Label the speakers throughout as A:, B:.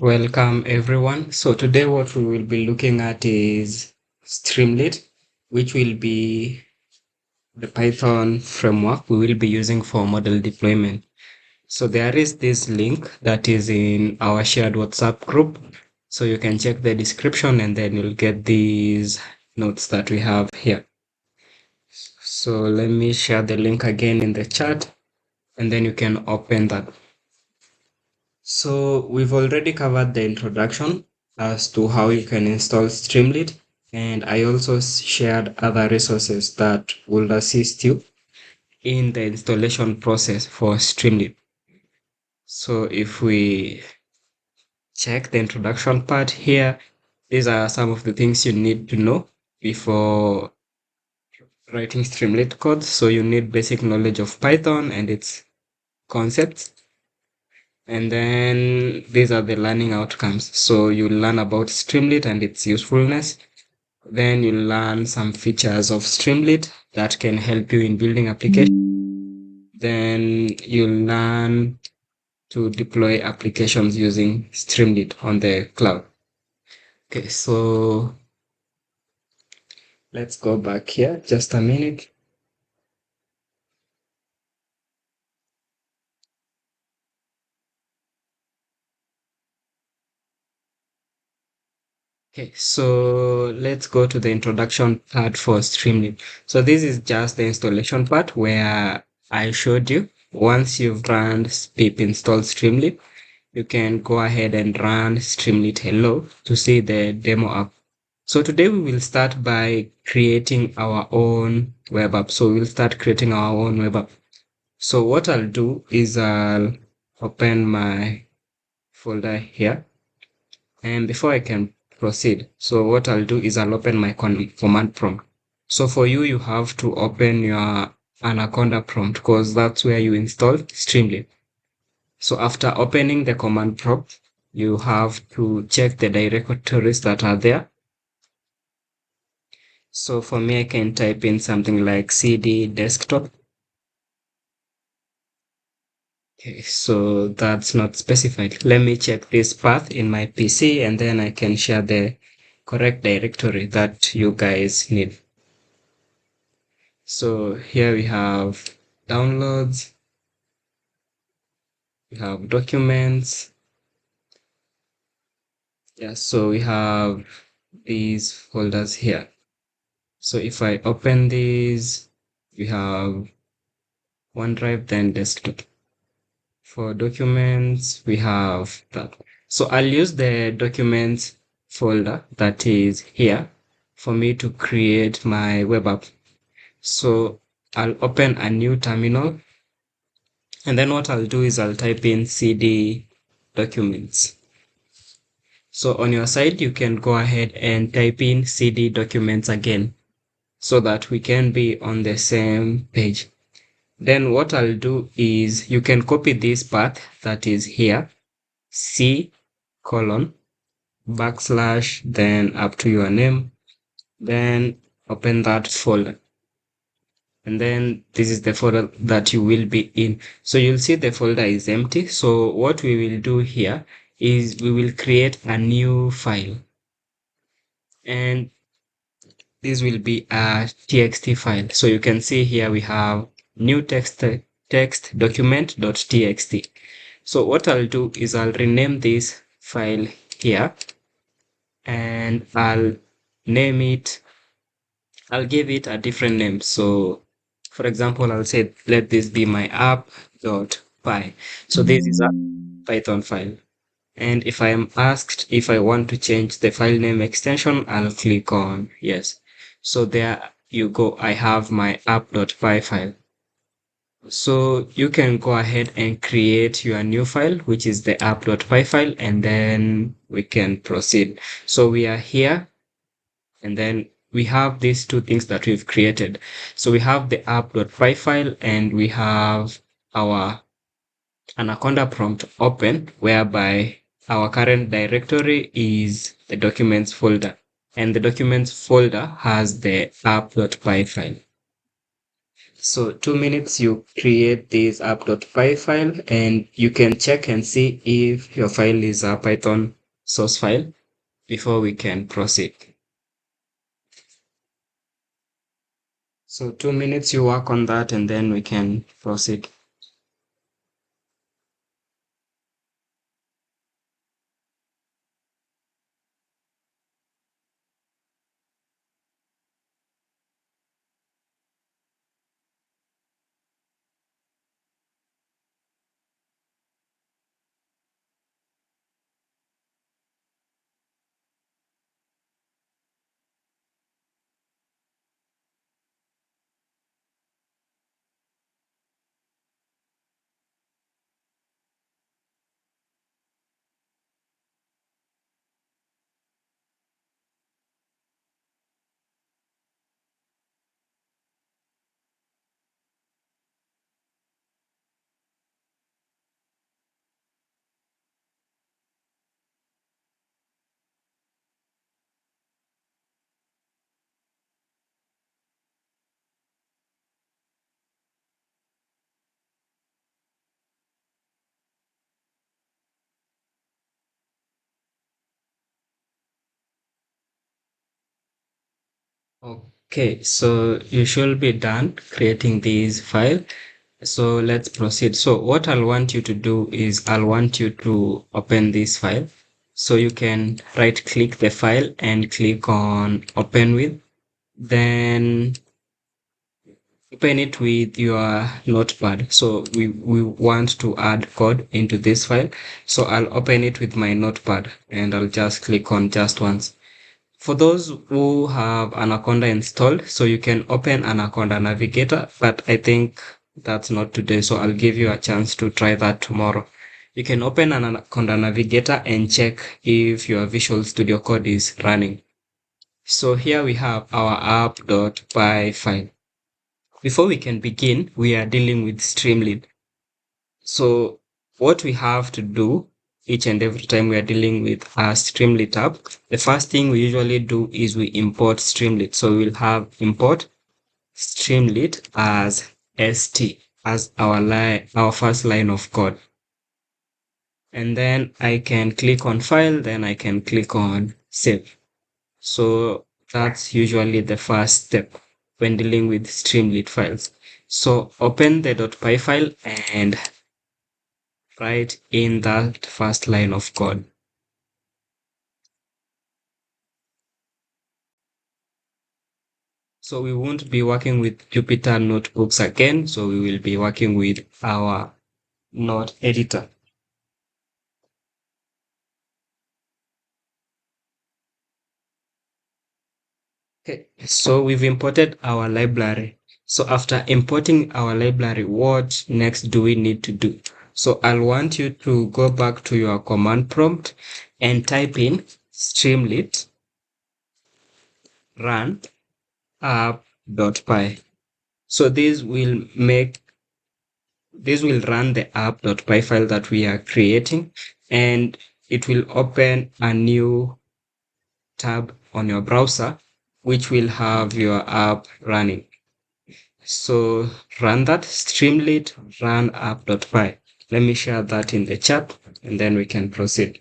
A: Welcome everyone. So today what we will be looking at is Streamlit, which will be the Python framework we will be using for model deployment. So there is this link that is in our shared WhatsApp group. So you can check the description and then you'll get these notes that we have here. So let me share the link again in the chat and then you can open that. So we've already covered the introduction as to how you can install Streamlit, and I also shared other resources that will assist you in the installation process for Streamlit. So if we check the introduction part here, these are some of the things you need to know before writing Streamlit code. So you need basic knowledge of Python and its concepts. And then these are the learning outcomes. So you learn about Streamlit and its usefulness. Then you learn some features of Streamlit that can help you in building applications. Then you learn to deploy applications using Streamlit on the cloud. Okay, so let's go back here just a minute. Okay, so let's go to the introduction part for Streamlit. So this is just the installation part where I showed you. Once you've run pip install Streamlit, you can go ahead and run Streamlit hello to see the demo app. So today we will start by creating our own web app. So we'll start creating our own web app. So what I'll do is I'll open my folder here. And before I can proceed, so what I'll do is I'll open my command prompt. So for you, you have to open your Anaconda prompt because that's where you install Streamlit. So after opening the command prompt, you have to check the directories that are there. So for me, I can type in something like cd desktop. Okay, so that's not specified. Let me check this path in my PC and then I can share the correct directory that you guys need. So here we have downloads, we have documents. Yeah, so we have these folders here. So if I open these, we have OneDrive, then desktop. For documents, we have that. So I'll use the documents folder that is here for me to create my web app. So I'll open a new terminal. And then what I'll do is I'll type in cd documents. So on your side, you can go ahead and type in cd documents again so that we can be on the same page. Then what I'll do is you can copy this path that is here, C:\, then up to your name, then open that folder. And then this is the folder that you will be in. So you'll see the folder is empty. So what we will do here is we will create a new file. And this will be a txt file. So you can see here we have new text document.txt. So what I'll do is I'll rename this file here and I'll name it, I'll give it a different name. So for example, I'll say, let this be my app.py. So this is a Python file. And if I am asked if I want to change the file name extension, I'll click on yes. So there you go. I have my app.py file. So you can go ahead and create your new file, which is the app.py file, and then we can proceed. So we are here, and then we have these two things that we've created. So we have the app.py file, and we have our Anaconda prompt open, whereby our current directory is the documents folder, and the documents folder has the app.py file. So 2 minutes you create this app.py file and you can check and see if your file is a Python source file before we can proceed. So 2 minutes you work on that and then we can proceed. Okay, so you should be done creating this file. So let's proceed. So what I'll want you to do is I'll want you to open this file. So you can right click the file and click on open with. Then open it with your notepad. So we want to add code into this file. So I'll open it with my notepad and I'll just click on just once. For those who have Anaconda installed, so you can open Anaconda Navigator, but I think that's not today, so I'll give you a chance to try that tomorrow. You can open an Anaconda Navigator and check if your Visual Studio Code is running. So here we have our app.py file. Before we can begin, we are dealing with Streamlit. So what we have to do each and every time we are dealing with a Streamlit app, the first thing we usually do is we import Streamlit. So we'll have import Streamlit as st as our first line of code. And then I can click on file, then I can click on save. So that's usually the first step when dealing with Streamlit files. So open the .py file and write in that first line of code. So we won't be working with Jupyter notebooks again. So we will be working with our note editor. Okay, so we've imported our library. So after importing our library, what next do we need to do? So I'll want you to go back to your command prompt and type in streamlit run app.py. So this will run the app.py file that we are creating, and it will open a new tab on your browser, which will have your app running. So run that streamlit run app.py. Let me share that in the chat and then we can proceed.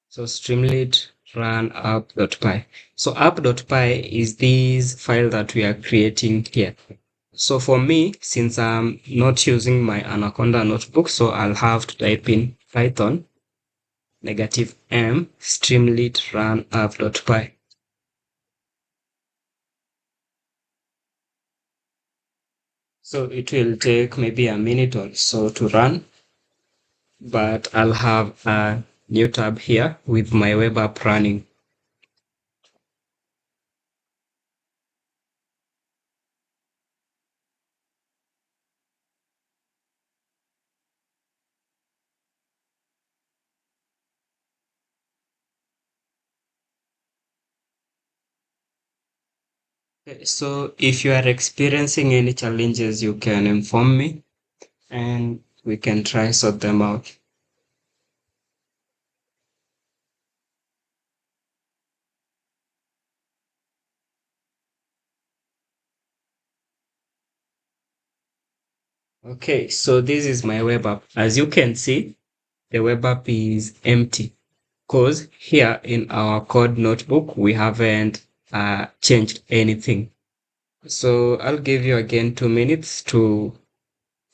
A: So streamlit run app.py. So app.py is this file that we are creating here. So for me, since I'm not using my Anaconda notebook, so I'll have to type in Python -m streamlit run app.py. So it will take maybe a minute or so to run, but I'll have a new tab here with my web app running. Okay, so if you are experiencing any challenges, you can inform me and we can try sort them out. Okay, so this is my web app. As you can see, the web app is empty because here in our code notebook, we haven't changed anything. So I'll give you again 2 minutes to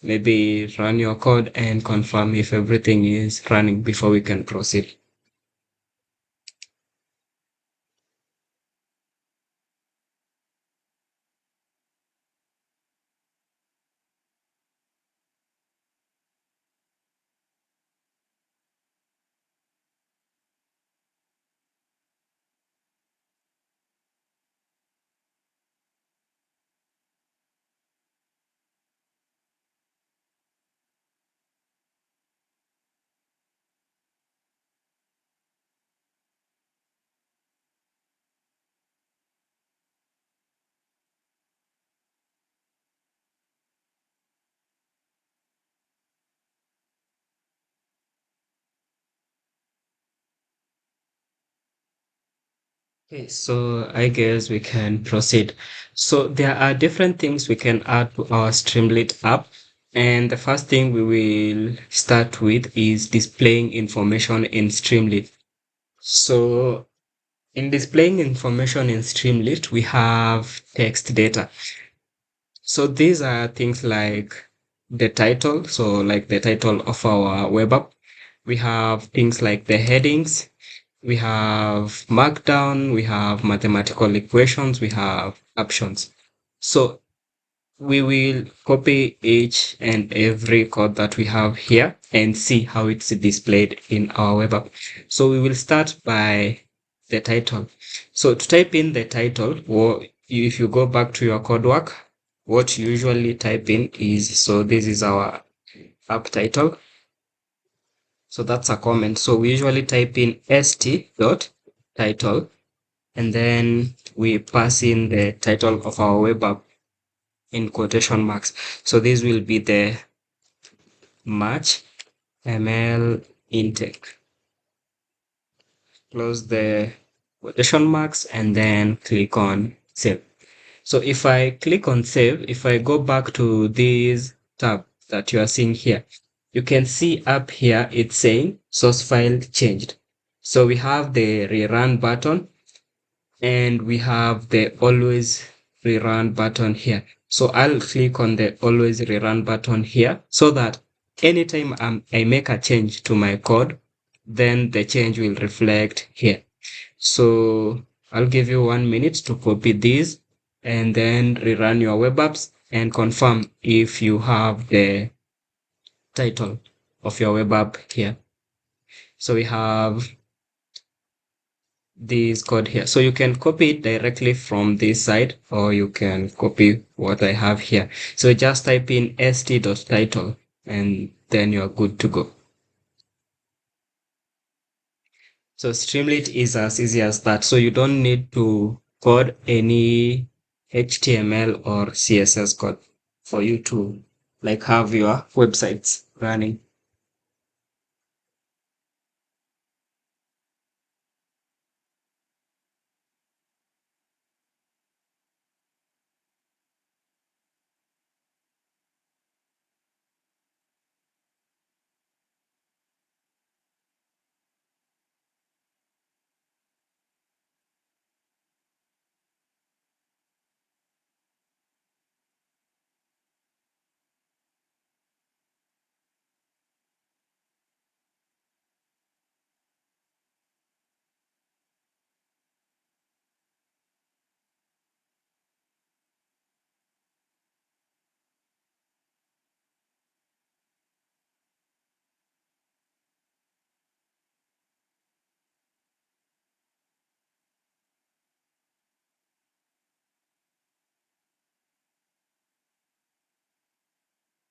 A: maybe run your code and confirm if everything is running before we can proceed. Okay, so I guess we can proceed. So there are different things we can add to our Streamlit app. And the first thing we will start with is displaying information in Streamlit. So in displaying information in Streamlit, we have text data. So these are things like the title, so like the title of our web app. We have things like the headings, we have markdown, we have mathematical equations, we have captions. So we will copy each and every code that we have here and see how it's displayed in our web app. So we will start by the title. So to type in the title, or if you go back to your code work, what you usually type in is, so this is our app title. So that's a comment. So we usually type in st dot title, and then we pass in the title of our web app in quotation marks. So this will be the March ML intake. Close the quotation marks and then click on save. So if I click on save, if I go back to this tab that you are seeing here, you can see up here it's saying source file changed. So we have the rerun button and we have the always rerun button here. So I'll click on the always rerun button here so that anytime I make a change to my code, then the change will reflect here. So I'll give you 1 minute to copy these and then rerun your web apps and confirm if you have the title of your web app here. So we have this code here. So you can copy it directly from this side or you can copy what I have here. So just type in st.title and then you're good to go. So Streamlit is as easy as that. So you don't need to code any HTML or CSS code for you to like have your websites running.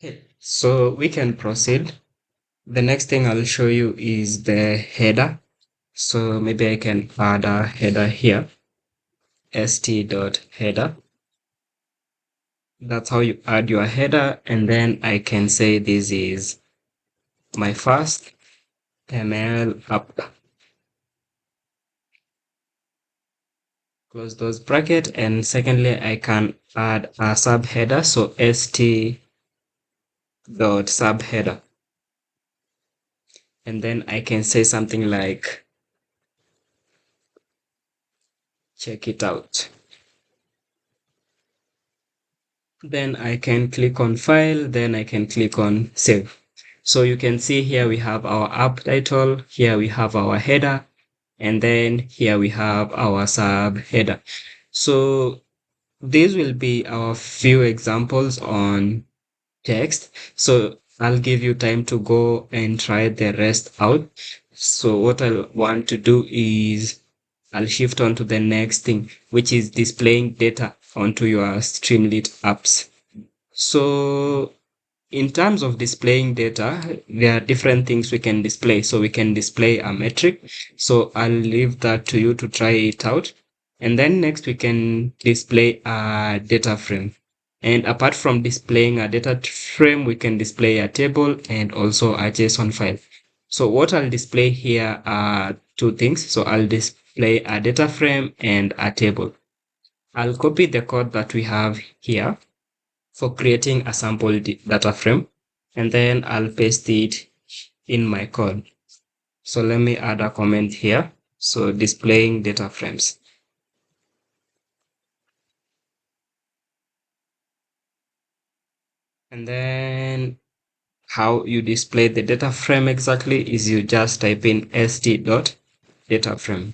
A: Okay, so we can proceed. The next thing I'll show you is the header. So maybe I can add a header here, st.header. That's how you add your header. And then I can say this is my first ML app. Close those bracket. And secondly, I can add a subheader. So st dot subheader. And then I can say something like, check it out. Then I can click on file, then I can click on save. So you can see here we have our app title, here we have our header, and then here we have our subheader. So these will be our few examples on text. So I'll give you time to go and try the rest out. So what I want to do is I'll shift on to the next thing, which is displaying data onto your Streamlit apps. So in terms of displaying data, there are different things we can display. So we can display a metric. So I'll leave that to you to try it out. And then next we can display a data frame. And apart from displaying a data frame, we can display a table and also a JSON file. So what I'll display here are two things. So I'll display a data frame and a table. I'll copy the code that we have here for creating a sample data frame, and then I'll paste it in my code. So let me add a comment here. So displaying data frames. And then how you display the data frame exactly is you just type in st.dataframe.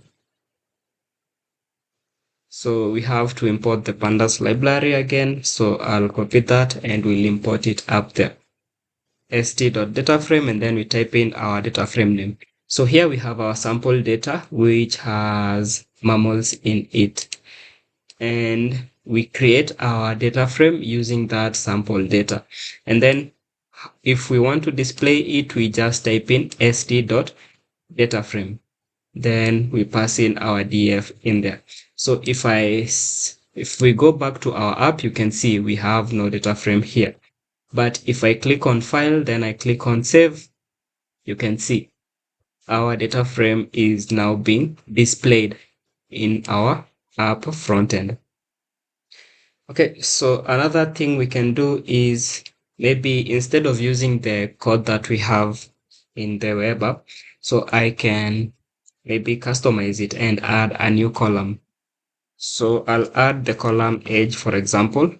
A: So we have to import the pandas library again. So I'll copy that and we'll import it up there. st.dataframe, and then we type in our data frame name. So here we have our sample data, which has mammals in it. And we create our data frame using that sample data. And then if we want to display it, we just type in st.dataframe. Then we pass in our df in there. So if we go back to our app, you can see we have no data frame here. But if I click on file, then I click on save, you can see our data frame is now being displayed in our app frontend. Okay, so another thing we can do is maybe instead of using the code that we have in the web app, so I can maybe customize it and add a new column. So I'll add the column age, for example.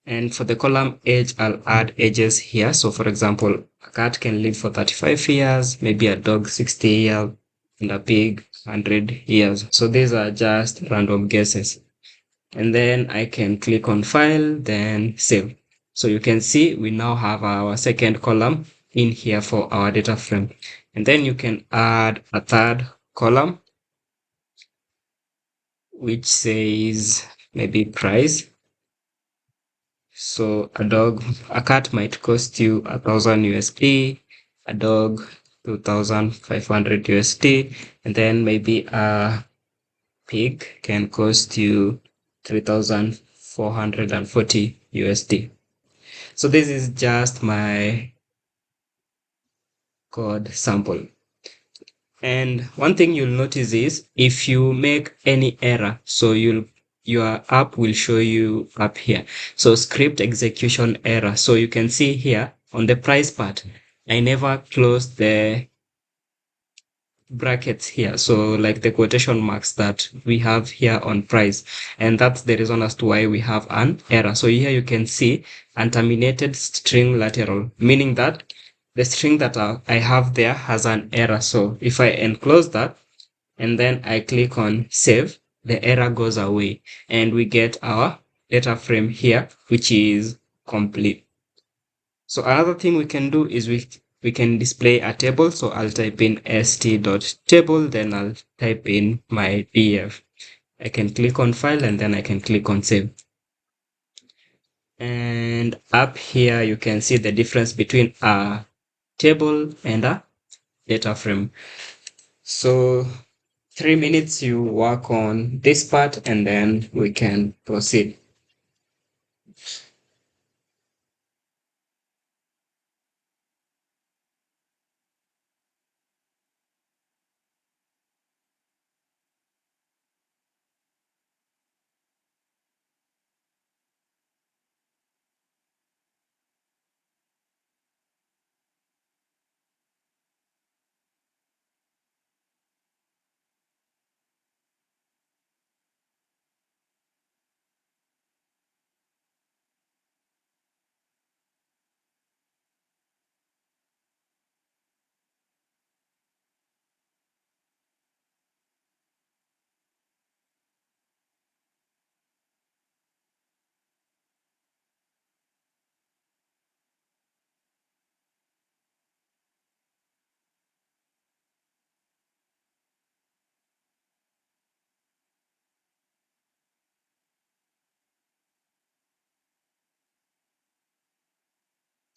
A: And for the column age, I'll add ages here. So for example, a cat can live for 35 years, maybe a dog 60 years, and a pig 100 years. So these are just random guesses. And then I can click on file, then save. So you can see we now have our second column in here for our data frame. And then you can add a third column, which says maybe price. So a cat might cost you 1,000 USD, a dog 2,500 USD, and then maybe a pig can cost you 3,440 USD. So this is just my code sample. And one thing you'll notice is if you make any error, so your app will show you up here. So script execution error. So you can see here on the price part, I never closed the brackets here. So like the quotation marks that we have here on price. And that's the reason as to why we have an error. So here you can see unterminated string lateral, meaning that the string that I have there has an error. So if I enclose that and then I click on save, the error goes away and we get our data frame here, which is complete. So another thing we can do is we can display a table. So I'll type in st.table, then I'll type in my df. I can click on file and then I can click on save. And up here, you can see the difference between a table and a data frame. So 3 minutes you work on this part and then we can proceed.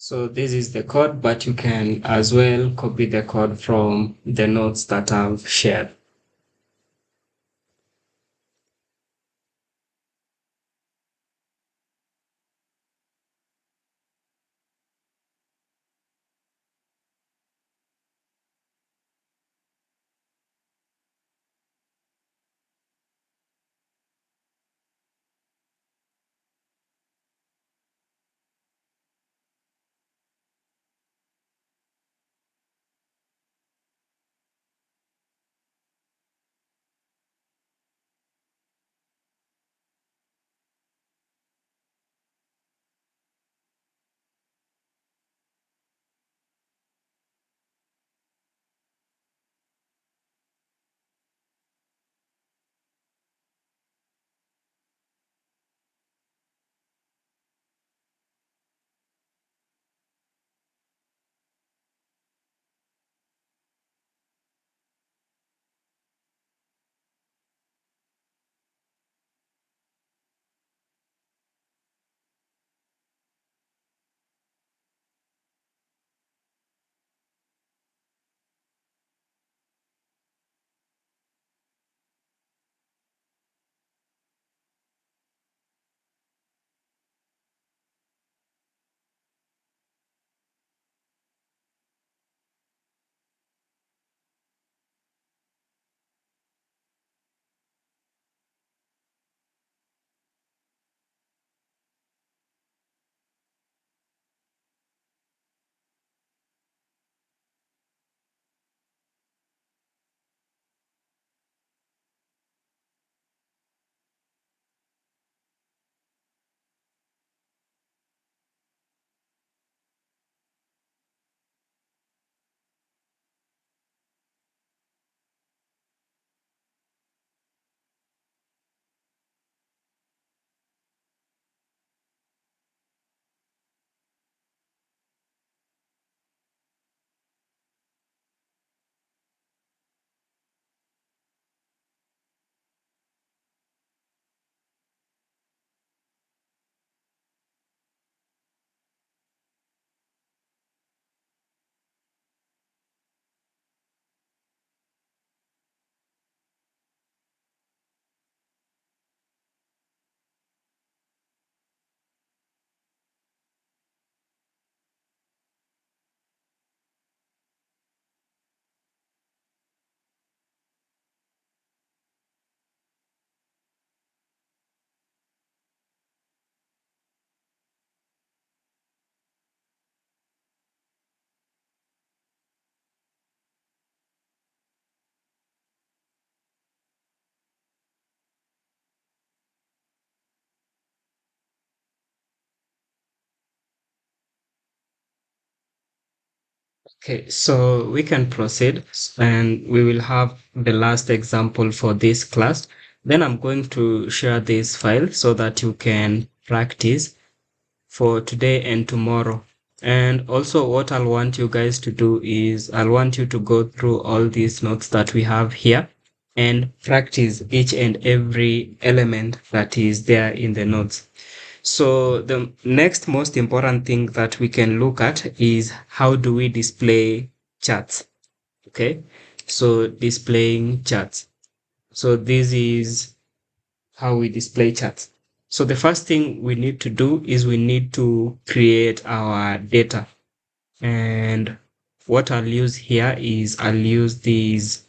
A: So this is the code, but you can as well copy the code from the notes that I've shared. Okay, so we can proceed and we will have the last example for this class. Then I'm going to share this file so that you can practice for today and tomorrow. And also what I'll want you guys to do is I'll want you to go through all these notes that we have here and practice each and every element that is there in the notes. So the next most important thing that we can look at is how do we display charts? Okay, so displaying charts. So this is how we display charts. So the first thing we need to do is we need to create our data. And what I'll use here is I'll use this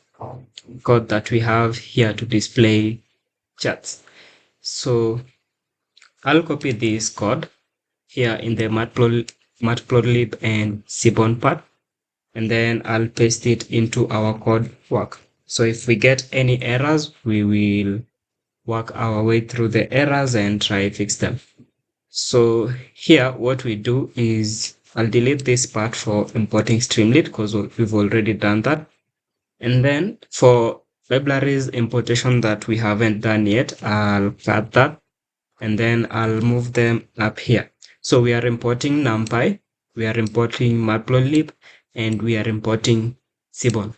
A: code that we have here to display charts. So I'll copy this code here in the matplotlib and Seaborn part, and then I'll paste it into our code work. So if we get any errors, we will work our way through the errors and try fix them. So here what we do is I'll delete this part for importing Streamlit because we've already done that. And then for libraries importation that we haven't done yet, I'll cut that and then I'll move them up here. So we are importing NumPy, we are importing Matplotlib, and we are importing Seaborn.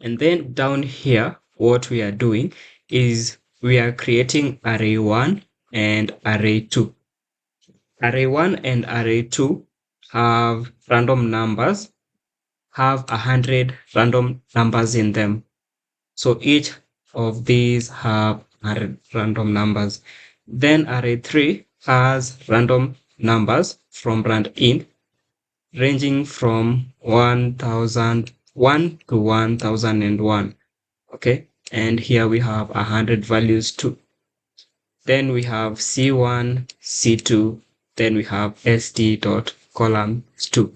A: And then down here, what we are doing is we are creating array 1 and array 2. Array 1 and array 2 have random numbers, have 100 random numbers in them. So each of these have 100 random numbers. Then array 3 has random numbers from rand-int ranging from 1001 to 1001. Okay, and here we have 100 values too. Then we have C1, C2, then we have st dot columns 2.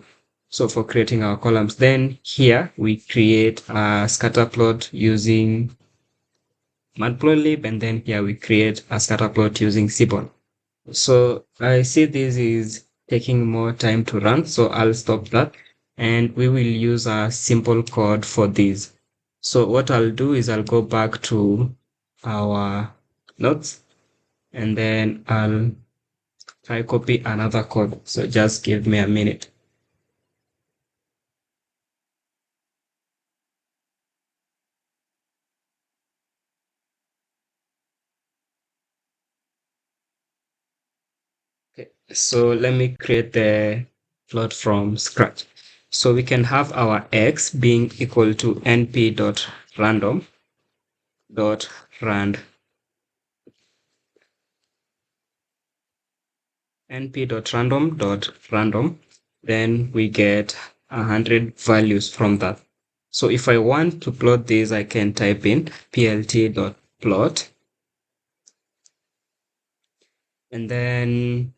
A: So for creating our columns, then here we create a scatter plot using matplotlib, and then here we create a scatter plot using Seaborn. So I see this is taking more time to run, so I'll stop that, and we will use a simple code for this. So what I'll do is I'll go back to our notes, and then I'll try copy another code. So just give me a minute. Okay, so let me create the plot from scratch. So we can have our x being equal to np.random dot rand np.random.random. Then we get 100 values from that. So if I want to plot this, I can type in plt.plot, and then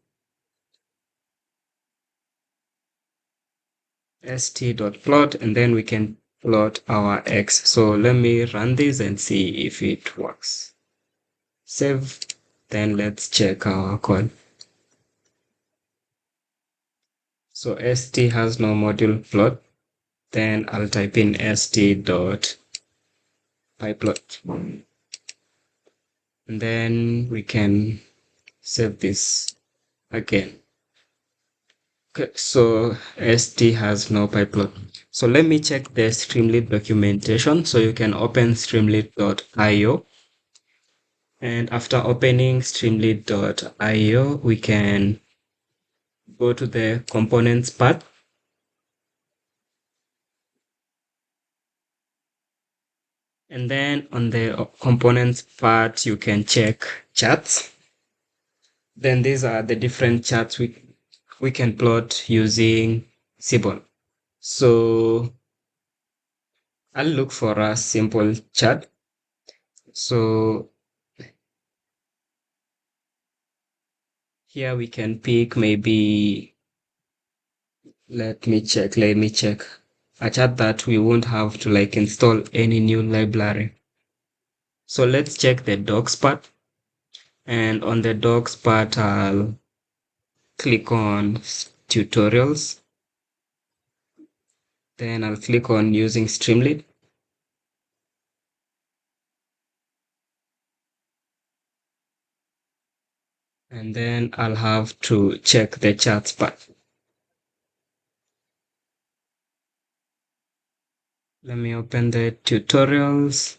A: st.plot, and then we can plot our x. So let me run this and see if it works. Save, then let's check our code. So st has no module plot, then I'll type in st.pyplot. And then we can save this again. Okay, so st has no pyplot. So let me check the Streamlit documentation. So you can open streamlit.io. And after opening streamlit.io, we can go to the components part. And then on the components part, you can check charts. Then these are the different charts we can plot using Seaborn. So I'll look for a simple chart. So here we can pick maybe, let me check a chart that we won't have to like install any new library. So let's check the docs part, and on the docs part I'll click on tutorials, then I'll click on using Streamlit, and then I'll have to check the charts part. Let me open the tutorials.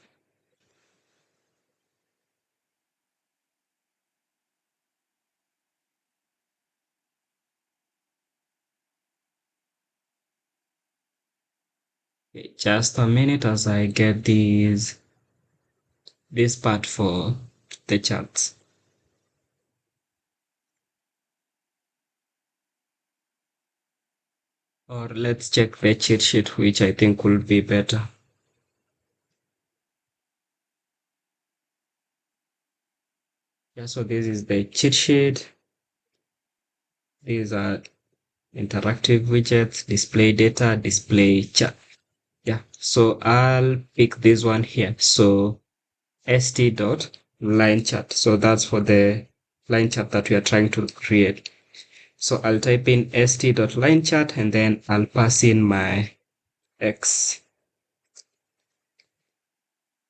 A: Okay, just a minute as I get this part for the charts. Or let's check the cheat sheet, which I think will be better. Yeah, so this is the cheat sheet. These are interactive widgets, display data, display chart. Yeah, so I'll pick this one here. So st dot line chart. So that's for the line chart that we are trying to create. So I'll type in st dot line chart, and then I'll pass in my x.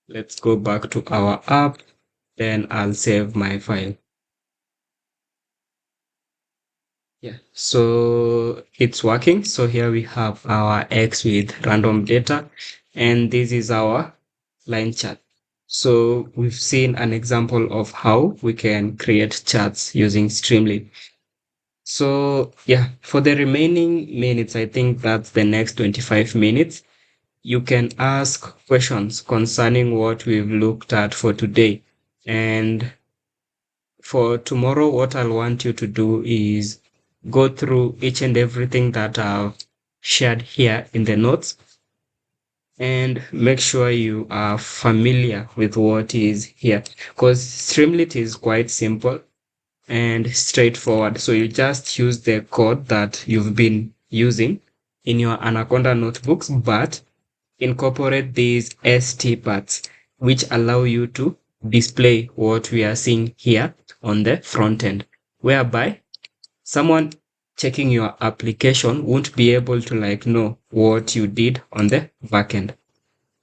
A: Let's go back to our app, then I'll save my file. Yeah, so it's working. So here we have our X with random data, and this is our line chart. So we've seen an example of how we can create charts using Streamlit. So yeah, for the remaining minutes, I think that's the next 25 minutes. You can ask questions concerning what we've looked at for today. And for tomorrow, what I'll want you to do is go through each and everything that I've shared here in the notes and make sure you are familiar with what is here, because Streamlit is quite simple and straightforward. So you just use the code that you've been using in your Anaconda notebooks, but incorporate these ST parts, which allow you to display what we are seeing here on the front end, whereby someone checking your application won't be able to like know what you did on the back end.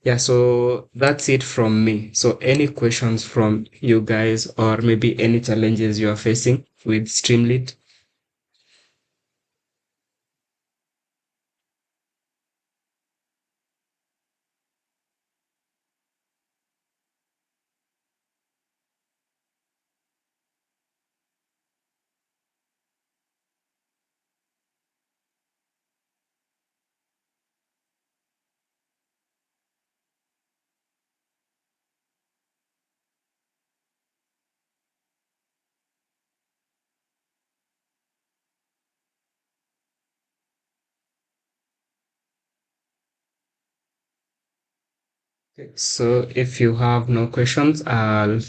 A: Yeah, so that's it from me. So any questions from you guys or maybe any challenges you are facing with Streamlit? Okay, so if you have no questions, I'll